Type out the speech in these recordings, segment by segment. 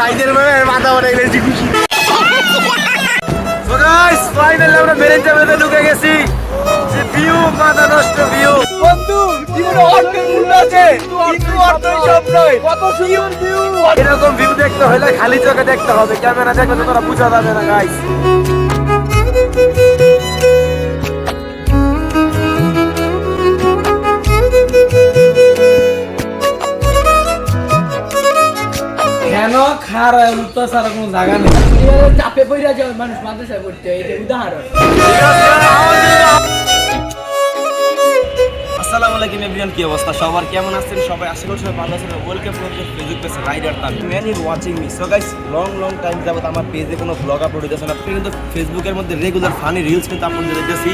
রাইডের মাথা বানাই গেছি খুশি। সো গাইস ফাইনালি আমরা মেরিঞ্জা ভিলেজে ঢুকে গেছি। যে ভিউ মাথা নষ্ট ভিউ। বন্ধু জীবনে অর্থের মূল্য আছে কিন্তু অর্থই সব নয়। কত সুন্দর ভিউ। এরকম ভিউ দেখতে হলে খালি চোখে দেখতে হবে, ক্যামেরা দেখলে তো তোরা বুঝা যাবে না গাইস। কেন খার উত্তর সারা কোনো জায়গা নেই, চাপে পড়ে যায় মানুষ মাদ্রাসায় পড়তে, এটা উদাহরণ। আসসালামু আলাইকুম এভরিওয়ান, কি অবস্থা সবার, কেমন আছেন সবাই? আশা করি সবাই ভালো আছেন। Welcome to the Facebook page rider তার man is watching me. So guys long time যাবত আমার পেজে কোনো ব্লগ আপলোড হইতেছে না, কিন্তু ফেসবুকের মধ্যে রেগুলার ফানি রিলস কিন্তু আপলোড দেখতেছি।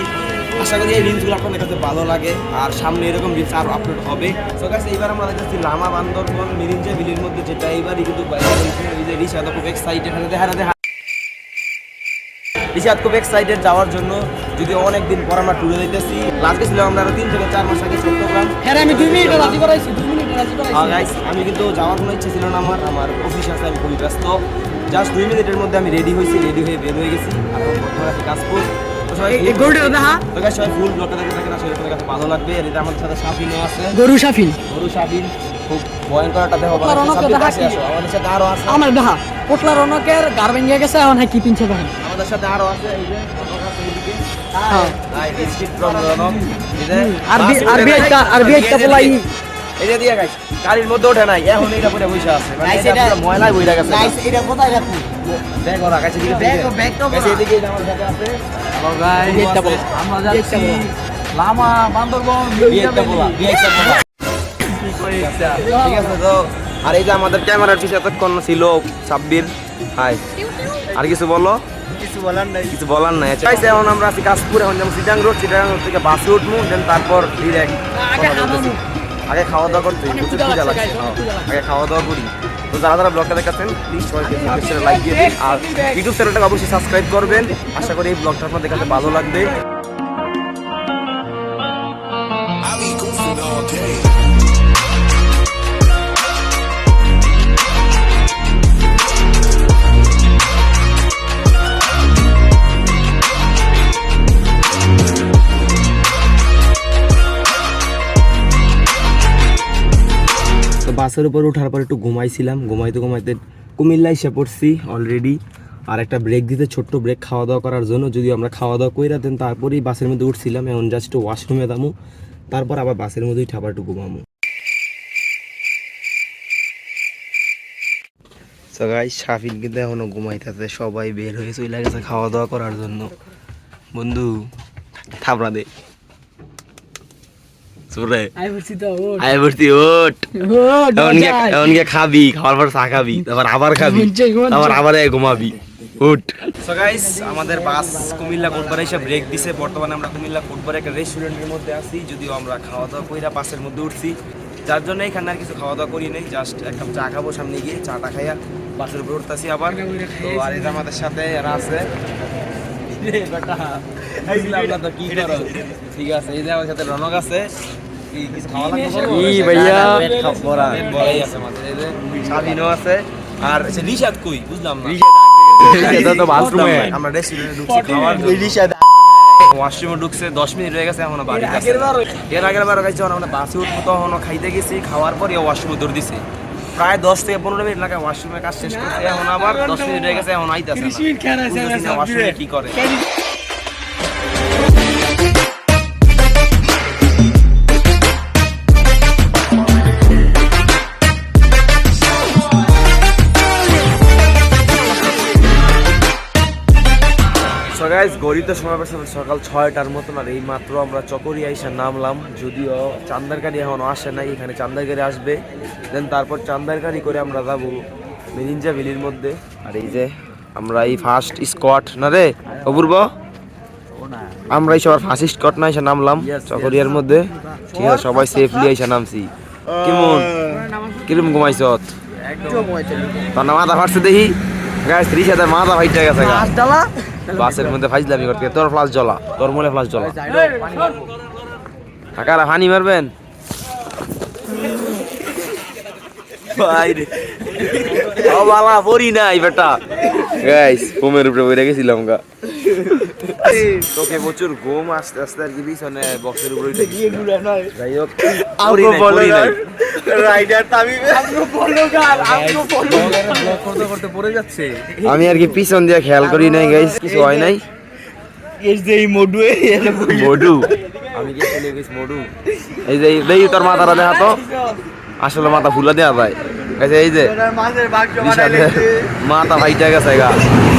আশা করি এই রিলসগুলো আপনাদের কাছে ভালো লাগে আর সামনে এরকম রিলস আরও আপলোড হবে। সো গাইস এইবার আমরা দেখতেছি লামা বান্দরবন মেরিঞ্জা ভিলের মধ্যে, যেটা এইবারই কিন্তু রিশাদ খুব এক্সাইটেড রিশাদ খুব এক্সাইটেড যাওয়ার জন্য। যদি অনেক দিন পর আমরা ট্যুরে যাইতেছি, লাস্ট গেছিলাম আমরা 3 থেকে 4 মাস আগে চট্টগ্রাম। হ্যাঁ আমি 2 মিনিট রাজি করাইছি, 2 মিনিট রাজি করাইছি। গাইস আমি কিন্তু যাওয়ার কোনো ইচ্ছা ছিল না, আমার অফিস আছে, আমি খুবই ব্যস্ত। জাস্ট 2 মিনিটের মধ্যে আমি রেডি হয়ে বের হয়ে গেছি। আর বর্তমানে আছি কাশপুর। এই গরুটা দেখা তো গাইস সবাই ফুল ব্লগটা দেখতে আসলে আপনাদের কাছে ভালো লাগবে। আর এটা আমাদের সাথে শাফিনও আছে, গরু শাফিন খুব ভয়ঙ্কর একটা দেহ বলা আছে। আমাদের সাথে আরো আছে, আমার দেখা পোটলা রনকের গার ভেঙে গেছে, এখন কি পিনছে দেখেন। আমাদের সাথে আরো আছে, এই যে রনক আছে এইদিকে। Hi district from Ronak. এই যে আরবি একটা বলাই এই যে দিয়া গাইস গাড়ির মধ্যে ওঠে নাই, এখন এইটা পরে বসে আছে। মানে এটা পুরো ময়লায় বইরা গেছে। গাইস এটা কোথায় রাখবো? ব্যাগ ওরা কাছে দিকে ব্যাগ তো কাছে এদিকে আমার সাথে আছে। হ্যালো গাইস আমরা যাচ্ছি লামা বান্দরবন বিয়েটা বলা ঠিক আছে। তো আর এই যে আমাদের ক্যামেরার পিছনে এতক্ষণ ছিল সাব্বির। হাই, আর কিছু বলো? কিছু বলার নাই। আচ্ছা এখন আমরা আছি কাশপুর, এখন যেমন চিটাং রোড থেকে বাসে উঠবো, দেন তারপর ডিরেক্ট আগে খাওয়া দাওয়া করতে আগে খাওয়া দাওয়া করি। তো যারা ব্লগটা দেখাচ্ছেন প্লিজ সবাইকে লাইক দিয়ে দিন আর ইউটিউব চ্যানেলটাকে অবশ্যই সাবস্ক্রাইব করবেন। আশা করি এই ব্লগটা আপনাদের কাছে ভালো লাগবে। বাসের উপর ওঠার পর একটু ঘুমাইছিলাম, ঘুমাইতে কুমিল্লা এসে পড়ছি অলরেডি। আর একটা ব্রেক দিতে, ছোট্ট ব্রেক খাওয়া দাওয়া করার জন্য। যদিও আমরা খাওয়া দাওয়া করে দেন তারপরেই বাসের মধ্যে উঠছিলাম। এখন জাস্ট ওয়াশরুমে দামু, তারপর আবার বাসের মধ্যেই আবার একটু ঘুমামু। সো গাইস শাফিন কিন্তু এখনো ঘুমাইতেছে, সবাই বের হয়ে চলে গেছে খাওয়া দাওয়া করার জন্য। বন্ধু থাপড়া দে খাবি, খাওয়ার পর চা খাবি, তারপর আবার খাবি, আবার ঘুমাবি, উঠ। সো গাইস আমাদের বাস কুমিল্লা কোটবাড়ি এসে ব্রেক দিছে। বর্তমানে আমরা কুমিল্লা কোটবাড়ি একটা রেস্টুরেন্টের মধ্যে আছি, যদিও আমরা খাওয়া দাওয়া কইরা বাসের মধ্যে উঠছি, যার জন্য এখানে আর কিছু খাওয়া দাওয়া করি নাই। জাস্ট এক কাপ চা খাবো সামনে গিয়ে, চাটা খাইয়া বাসের উপর উঠতেছি আবার। তো আর এটা আমাদের সাথে এরা আছে, কি করো ঠিক আছে। এই যে আমার সাথে রনক আছে, আর রিশাদ কই বুঝলাম না, আমরা ওয়াশরুমে ঢুকছে 10 মিনিট হয়ে গেছে, এখনো বাড়ি এর আগের বার গেছি আমরা বাসে উঠবো, তখন খাইতে গেছি, খাওয়ার পর ওয়াশরুমে দৌড় দিছে। প্রায় 10 থেকে 15 মিনিট লাগে ওয়াশরুমে কাজ শেষ করতে, এখন আবার 10 মিনিট হয়ে গেছে, এখন আইতাছে না ওয়াশরুমে কি করে। গড়িতে সময় পাচ্ছে সকাল 6টার মতন, আর এই মাত্র আমরা চকরিয়া এসে নামলাম। যদিও চান্দার গাড়ি এখনো আসে নাই, এখানে চান্দার গাড়ি আসবে, দেন তারপর চান্দার গাড়ি করে আমরা যাবো মেরিঞ্জা ভ্যালির মধ্যে। আর এই যে আমরা এই ফার্স্ট স্কোয়াড না রে অপূর্ব, আমরা এই সবার ফার্স্ট স্কোয়াড না এসে নামলাম চকরিয়ার মধ্যে। ঠিক আছে, সবাই সেফলি এসে নামছি। কিরম ঘুমাইছ? তোর না মাথা ফাটছে দেখি, মাথা ফাইটে গেছে বাসের মধ্যে ফাইজলামি করতে। তোর ফ্লাশ জ্বলা, তোর মনে ফ্লাশ জ্বলা, কাকারা পানি মারবেন ও বালা পড়ি নাই বেটা গাইস ঘুমের উপরে বইরা গেছিলাম গা তোকে প্রচুর ঘুম আস্তে আস্তে আর কি পিছনে বক্সের উপরে উঠে গিয়ে যাই হোক পড়ি নাই রাইডার তামিম আমি আর কি পিছন দিয়ে খেয়াল করি নাই গাইস কিছু হয় নাই মধু আমি কি চলে গেছি মধু এই যে এই তোর মাথাটা দেখা তো আসলে মাথা ফুলা দেওয়া যায় এই যে মাথা ভাইটা গেছে গা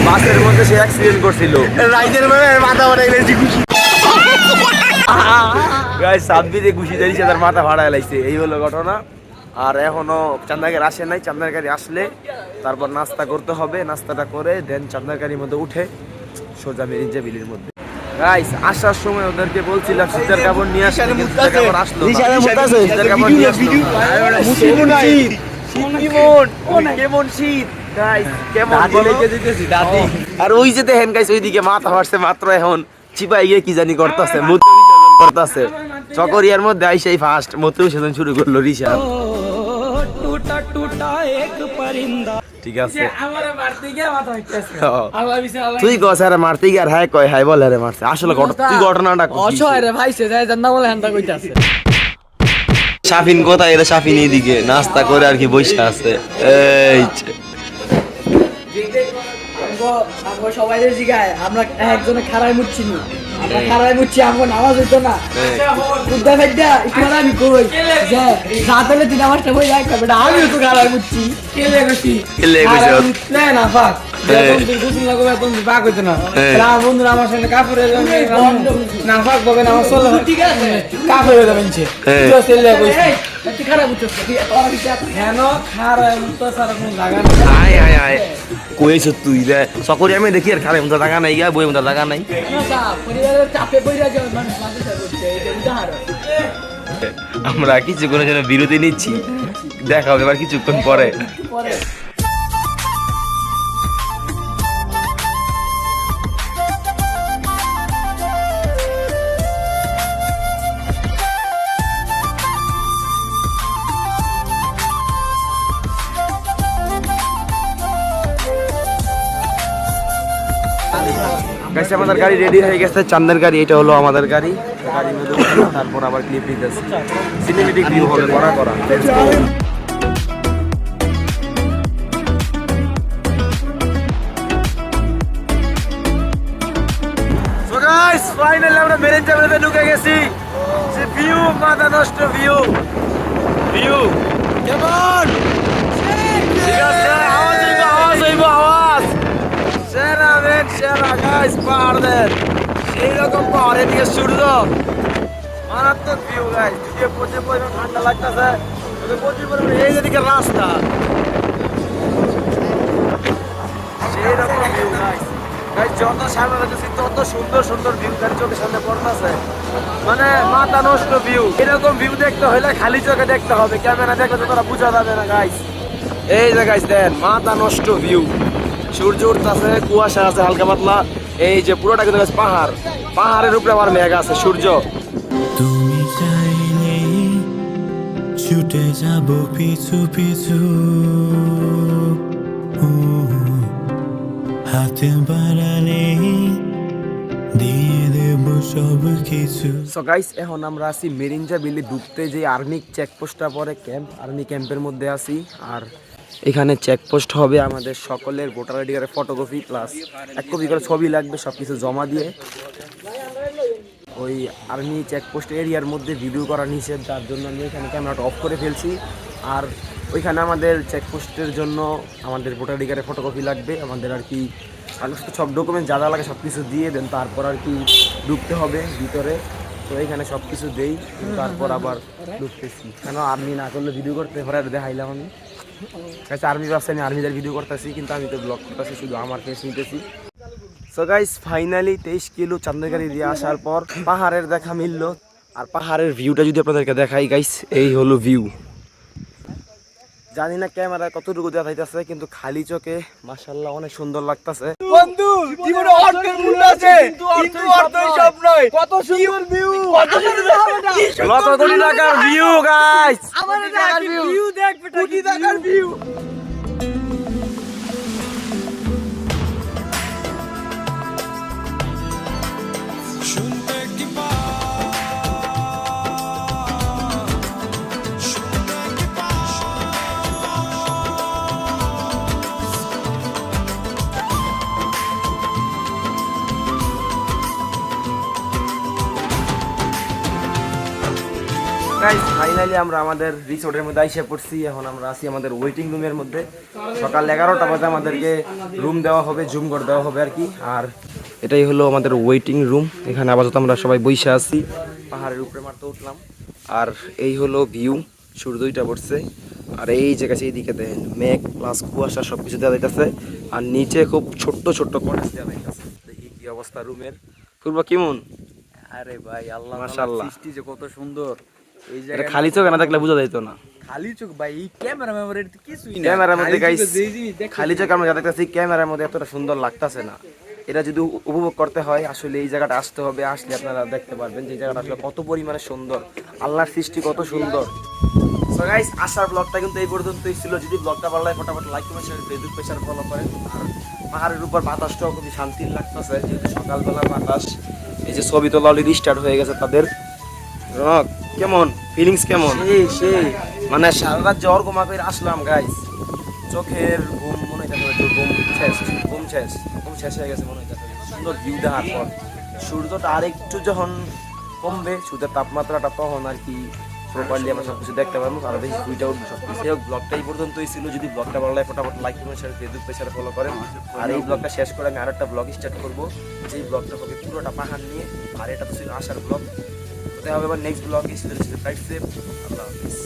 বাসের মধ্যে সে অ্যাক্সিডেন্ট করছিল রাইডার মাথা বানাই গেছি খুশি গাইস সাব্বিরে ঘুষি দিয়েছে তার মাথা ভাড়ায় লাইছে এই হলো ঘটনা আর এখনো চান্দাগাড়ি আসে নাই চান্দাগাড়ি আসলে তারপর নাস্তা করতে হবে নাস্তাটা করে দেন চান্দাগাড়ির মধ্যে উঠে সোজা মেরিঞ্জা বিলির মধ্যে গাইস আসার সময় ওদেরকে বলছিলাম শীতের কাপড় নিয়ে আসতে কিন্তু শীতের কাপড় আসলো না শীতের কাপড় নিয়ে আসলো কেমন শীত গাইস কেমন দাদি আর ওই যে দেখেন গাইস ওইদিকে মাথা ভাসছে মাত্র এখন চিপাই গিয়ে কি জানি করতেছে মূর্তি বিসর্জন করতেছে চকরিয়ার মধ্যে আইসাই ফার্স্ট মূর্তি বিসর্জন শুরু করলো রিশাদ ঠিক আছে তুই কস আরে মারতে গিয়ে আর হাই কয় হাই বলে রে মারছে আসলে তুই ঘটনাটা অসহায় রে ভাই সে যায় জান্না বলে হান্তা কইতাছে শাফিন কোথায় এটা শাফিন এইদিকে নাস্তা করে আর কি বসে আছে এই আমরা সবাই জিগায় আমরা একজনে খারাই মুচ্ছি নি আমরা খারাই মুচ্ছি আমগো নামাজ হইতো না বুদ্ধা ফেড্ডা একটু আমি কই যে রাতেলে দিন আমারটা হই যায় বেটা আমিও তো খারাই মুচ্ছি কেলে গেছি না না ফাক তুমি গুছিন লাগবে তুমি বাক হইতো না রা বন্ধুরা আমার সাথে কাপড়ে না ফাক ববে না আমার চলে ঠিক আছে কাপড়ে হয়ে যাবেন ছে তো সেলে কইছি তুই খারাই মুচ্ছিস তোর বিচার কেন খারাই মুচ্ছ সারা কোন জায়গা নাই আয় আয় আয় কইছ তুই রে সকরি আমি দেখি আর খারাপ মতো জায়গা নাই গা বই মতো জায়গা নাই আমরা কিছুক্ষণের জন্য বিরতি নিচ্ছি দেখা হবে এবার কিছুক্ষণ পরে গাইস আমাদের গাড়ি রেডি হয়ে গেছে চান্দের গাড়ি এটা হলো আমাদের গাড়ি গাড়ির মধ্যে উঠে তারপর আবার ক্লিপ দিতেছি সিনেমেটিক ভিউ হবে করা let's go so guys finally আমরা মেরিঞ্জা বিলিতে ঢুকে গেছি যে ভিউ মাথা নষ্ট ভিউ কেমন ঠিক আছে আওয়াজ হইব সেরা মেন সেরা গাইস পাহাড়দের এইরকম পাহাড়ে দিকে সূর্য মারাত্মক ভিউ গাইস যে প্রচুর পরিমাণ ঠান্ডা লাগতেছে প্রচুর পরিমাণ এই যেদিকে রাস্তা সেইরকম ভিউ গাইস যত সামনে যাচ্ছি তত সুন্দর সুন্দর ভিউ গাড়ি চোখের সামনে পড়তেছে মানে মাথা নষ্ট ভিউ এরকম ভিউ দেখতে হলে খালি চোখে দেখতে হবে ক্যামেরা দেখলে তো তোরা বোঝা যাবে না গাইস এই যে গাইস দেন মাথা নষ্ট ভিউ সূর্য উঠতেছে কুয়াশা আছে হালকা পাতলা এই যে পুরোটা কিন্তু পাহাড়ের উপরে আমার মেঘ আছে সূর্য তুমি চাইলে ছুটে যাব পিছু পিছু হাতে বাড়ালে দিয়ে দেব সব কিছু সো গাইস এখন আমরা আছি মেরিঞ্জা বিলি ঢুকতে যে আর্মি চেকপোস্টটা পরে আর্মি ক্যাম্পের মধ্যে আছি আর এখানে চেকপোস্ট হবে আমাদের সকলের ভোটার আইডি কার্ডের ফটোকপি প্লাস 1 কপি করে ছবি লাগবে সব কিছু জমা দিয়ে ওই আর্মি চেকপোস্ট এরিয়ার মধ্যে ভিডিও করা নিষেধ যার জন্য আমি এখানে ক্যামেরাটা অফ করে ফেলছি আর ওইখানে আমাদের চেকপোস্টের জন্য আমাদের ভোটার আইডি কার্ডের ফটোকপি লাগবে আমাদের আর কি সব ডকুমেন্ট যা যা লাগে সব কিছু দিয়ে দেন তারপর আর কি ঢুকতে হবে ভিতরে তো এইখানে সব কিছু দেই তারপর আবার ঢুকতেছি কেন আর্মি না করলে ভিডিও করতে পরে দেখাইলাম আমি আর্মি ব্যবসা আমি আর্মিদের ভিডিও করতেছি কিন্তু আমি তো ব্লগ করতেছি শুধু আমার ফেস নিতেছি সো গাইস ফাইনালি 23 কিলো চান্দাগাড়ি দিয়ে আসার পর পাহাড়ের দেখা মিললো আর পাহাড়ের ভিউটা যদি আপনাদেরকে দেখাই গাইস এই হলো ভিউ জানি না ক্যামেরায় কতটুকু দেখাইতেছে কিন্তু খালি চোখে মাশাআল্লাহ অনেক সুন্দর লাগতেছে বন্ধু জীবনে অর্থের মূল্য আছে কিন্তু অর্থই সব নয় কত সুন্দর ভিউ কত সুন্দর লক্ষ কোটি টাকার ভিউ গাইস আমাদের টাকার ভিউ দেখ কোটি টাকার ভিউ গাইস ফাইনালি আমরা আমাদের রিসোর্টের মধ্যে এসে পড়ছি। এখন আমরা আছি আমাদের ওয়েটিং রুমের মধ্যে। সকাল 11টা বাজে আমাদেরকে রুম দেওয়া হবে, জুম করে দেওয়া হবে আর কি। আর এটাই হলো আমাদের ওয়েটিং রুম। এখানে আপাতত আমরা সবাই বসে আছি, পাহাড়ের উপরে মাত্র উঠলাম। আর এই হলো ভিউ, সূর্যটা পড়ছে। আর এই যে কাছে এইদিকে দেখেন মেঘ প্লাস কুয়াশা সব কিছু দেওয়া যাইতেছে। আর নিচে খুব ছোট্ট ছোট্ট কটেজ দেওয়া যাইতেছে। দেখি কি অবস্থা রুমের। পূর্ব কেমন? আরে ভাই আল্লাহ মাশাআল্লাহ। সৃষ্টি যে কত সুন্দর। এই এটা জায়গা খালি চোখে না দেখলে বোঝা যাইত না। খালি চোখ ভাই, এই ক্যামেরা মেমোরি কিছুই না। ক্যামেরার মধ্যে খালি গাইস চোখে যেই জিনিস দেখতে খালি চোখে আমরা যা দেখতেছি ক্যামেরার মধ্যে এতটা সুন্দর লাগতেছে না। এটা যদি উপভোগ করতে হয় আসলে এই জায়গাটা আসতে হবে। আসলে আপনারা দেখতে পারবেন যে এই জায়গাটা আসলে কত পরিমাণে সুন্দর, আল্লাহর সৃষ্টি কত সুন্দর। সো গাইস আসার ব্লগটা কিন্তু এই পর্যন্তই ছিল। যদি ব্লগটা ভালো লাগে ফটাফট like comment share Facebook page follow করেন। আর পাহাড়ের উপর বাতাসটাও খুবই শান্তির লাগতেছে, যেহেতু সকালবেলা বাতাস। এই যে ছবি তোলা অলরেডি স্টার্ট হয়ে গেছে তাদের। রক কেমন ফিলিংস কেমন? সেই মানে সারা রাত জ্বর ঘুমা করে আসলাম গাইস, চোখের ঘুম মনে হচ্ছে ঘুম শেষ হয়ে গেছে মনে হচ্ছে। সুন্দর ভিউ দেখার পর সূর্যটা আর একটু যখন কমবে, সূর্যের তাপমাত্রাটা তখন আর কি প্রপারলি আমরা সব কিছু দেখতে পারবো, আরো বেশি ভিউটা উঠবে সব কিছু। ব্লগটা এই পর্যন্তই ছিল। যদি ব্লগটা ভালো লাগে ফটাফট like comment share Facebook page follow করেন। আর এই ব্লগটা শেষ করে আমি আরেকটা ব্লগ স্টার্ট করবো, যেই ব্লগটা হবে পুরোটা পাহাড় নিয়ে। আর এটা তো ছিল আসার ব্লগ। কোথায় হবে আবার নেক্সট ব্লগ। আল্লাহ হাফিজ।